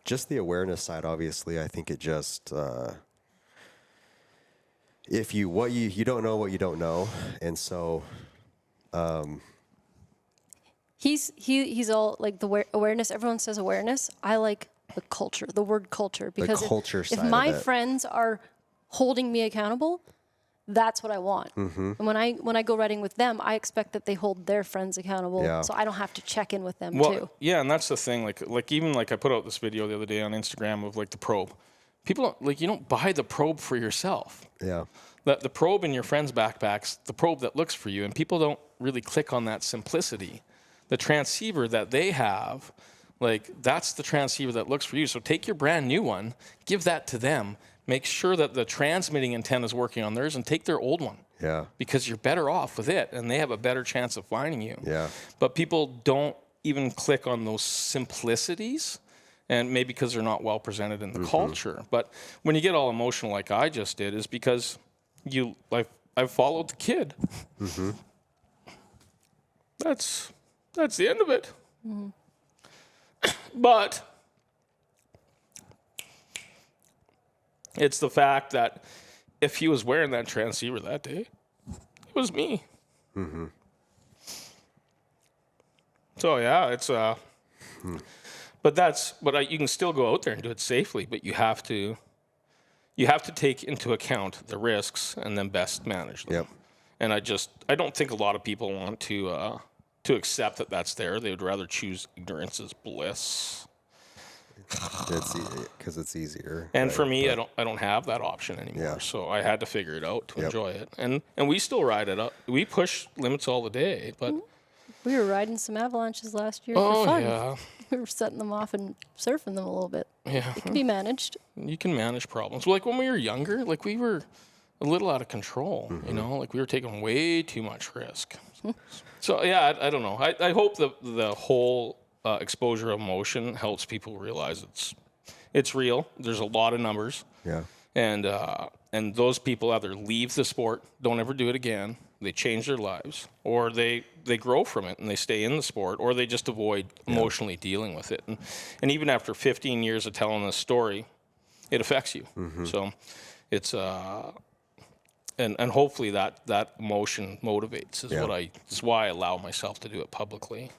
just the awareness side, obviously, I think it just, if you don't know what you don't know. And so, he's all like the awareness. Everyone says awareness. I like the culture, the word culture, because if my friends are holding me accountable, that's what I want. And when I go riding with them, I expect that they hold their friends accountable, so I don't have to check in with them too. Yeah, and that's the thing. Like even I put out this video the other day on Instagram of like the probe. People you don't buy the probe for yourself. Yeah. The probe in your friend's backpack's the probe that looks for you, and people don't really click on that simplicity. The transceiver that they have, that's the transceiver that looks for you. So take your brand new one, give that to them, make sure that the transmitting antenna is working on theirs, and take their old one. Yeah. Because you're better off with it, and they have a better chance of finding you. Yeah. But people don't even click on those simplicities, and maybe because they're not well presented in the culture. But when you get all emotional like I just did, is because I've followed the kid. That's the end of it. But it's the fact that if he was wearing that transceiver that day, it was me. So yeah, it's but you can still go out there and do it safely, but you have to take into account the risks and then best manage them. Yep. And I don't think a lot of people want to accept that that's there. They would rather choose ignorance as bliss. Because it's easier. And for me, I don't have that option anymore. Yeah. So I had to figure it out to enjoy it. And we still ride it up. We push limits all the day, but we were riding some Avalanches last year for fun. Yeah. We were setting them off and surfing them a little bit. Yeah. It can be managed. You can manage problems. Well, when we were younger, we were a little out of control, we were taking way too much risk. So yeah, I don't know. I hope the whole exposure of motion helps people realize it's real. There's a lot of numbers. Yeah. And those people either leave the sport, don't ever do it again, they change their lives, or they grow from it and they stay in the sport, or they just avoid emotionally dealing with it. And even after 15 years of telling this story, it affects you. So it's and hopefully that emotion motivates is why I allow myself to do it publicly.